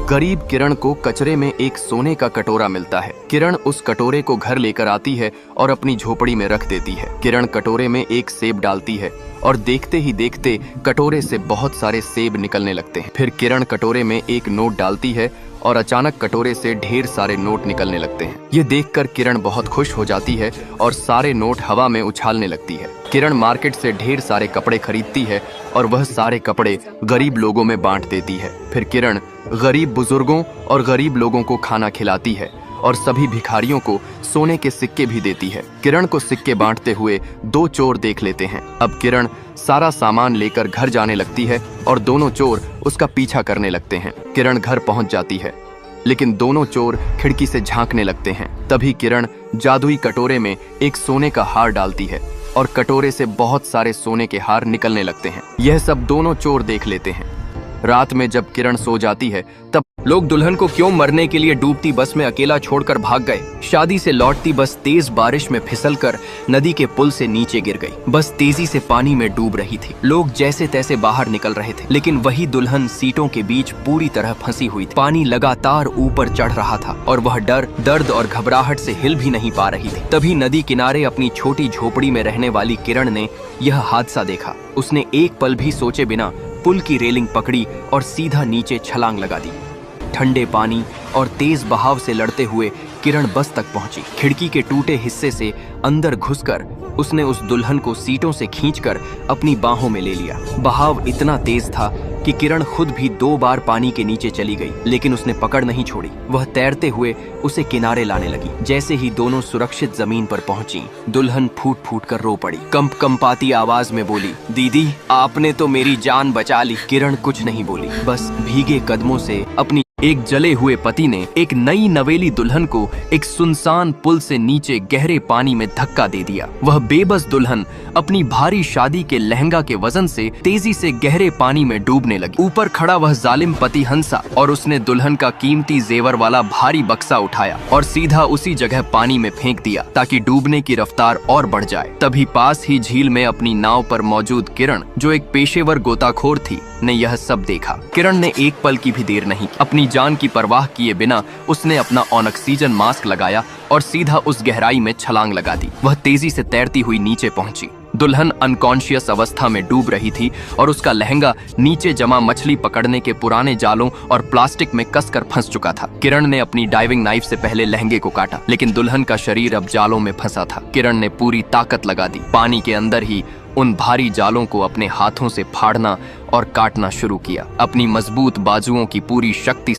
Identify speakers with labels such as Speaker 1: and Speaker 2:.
Speaker 1: गरीब किरण को कचरे में एक सोने का कटोरा मिलता है। किरण उस कटोरे को घर लेकर आती है और अपनी झोपड़ी में रख देती है। किरण कटोरे में एक सेब डालती है और देखते ही देखते कटोरे से बहुत सारे सेब निकलने लगते हैं। फिर किरण कटोरे में एक नोट डालती है और अचानक कटोरे से ढेर सारे नोट निकलने लगते हैं। ये देखकर किरण बहुत खुश हो जाती है और सारे नोट हवा में उछालने लगती है। किरण मार्केट से ढेर सारे कपड़े खरीदती है और वह सारे कपड़े गरीब लोगों में बांट देती है। फिर किरण गरीब बुजुर्गों और गरीब लोगों को खाना खिलाती है और सभी भिखारियों को सोने के सिक्के भी देती है। किरण को सिक्के बांटते हुए दो चोर देख लेते हैं। अब किरण सारा सामान लेकर घर जाने लगती है और दोनों चोर उसका पीछा करने लगते हैं। किरण घर पहुंच जाती है, लेकिन दोनों चोर खिड़की से झांकने लगते हैं। तभी किरण जादुई कटोरे में एक सोने का हार डालती है और कटोरे से बहुत सारे सोने के हार निकलने लगते हैं। यह सब दोनों चोर देख लेते हैं। रात में जब किरण सो जाती है तब
Speaker 2: लोग दुल्हन को क्यों मरने के लिए डूबती बस में अकेला छोड़कर भाग गए। शादी से लौटती बस तेज बारिश में फिसलकर नदी के पुल से नीचे गिर गई। बस तेजी से पानी में डूब रही थी। लोग जैसे तैसे बाहर निकल रहे थे, लेकिन वही दुल्हन सीटों के बीच पूरी तरह फंसी हुई थी। पानी लगातार ऊपर चढ़ रहा था और वह दर्द और घबराहट से हिल भी नहीं पा रही थी। तभी नदी किनारे अपनी छोटी झोपड़ी में रहने वाली किरण ने यह हादसा देखा। उसने एक पल भी सोचे बिना पुल की रेलिंग पकड़ी और सीधा नीचे छलांग लगा दी। ठंडे पानी और तेज बहाव से लड़ते हुए किरण बस तक पहुंची। खिड़की के टूटे हिस्से से अंदर घुसकर उसने उस दुल्हन को सीटों से खींचकर अपनी बाहों में ले लिया। बहाव इतना तेज था कि किरण खुद भी 2 बार पानी के नीचे चली गई, लेकिन उसने पकड़ नहीं छोड़ी। वह तैरते हुए उसे किनारे लाने लगी। जैसे ही दोनों सुरक्षित जमीन पर पहुंची, दुल्हन फूट फूट कर रो पड़ी। कंपाती आवाज में बोली, दीदी आपने तो मेरी जान बचा ली। किरण कुछ नहीं बोली, बस भीगे कदमों से अपनी एक जले हुए पति ने एक नई नवेली दुल्हन को एक सुनसान पुल से नीचे गहरे पानी में धक्का दे दिया। वह बेबस दुल्हन अपनी भारी शादी के लहंगा के वजन से तेजी से गहरे पानी में डूबने लगी। ऊपर खड़ा वह जालिम पति हंसा और उसने दुल्हन का कीमती जेवर वाला भारी बक्सा उठाया और सीधा उसी जगह पानी में फेंक दिया ताकि डूबने की रफ्तार और बढ़ जाए। तभी पास ही झील में अपनी नाव पर मौजूद किरण, जो एक पेशेवर गोताखोर थी, ने यह सब देखा। किरण ने एक पल की भी देर नहीं, अपनी जान की परवाह किए बिना उसने अपना ऑक्सीजन मास्क लगाया और सीधा उस गहराई में छलांग लगा दी। वह तेजी से तैरती हुई नीचे पहुंची। दुल्हन अनकॉन्शियस अवस्था में डूब रही थी और उसका लहंगा नीचे जमा मछली पकड़ने के पुराने जालों और प्लास्टिक में कसकर फंस चुका था। किरण ने अपनी डाइविंग नाइफ से पहले लहंगे को काटा, लेकिन दुल्हन का शरीर अब जालों में फंसा था। किरण ने पूरी ताकत लगा दी। पानी के अंदर ही उन भारी जालों को अपने हाथों से फाड़ना और काटना शुरू किया। अपनी मजबूत बाजुओं की पूरी शक्ति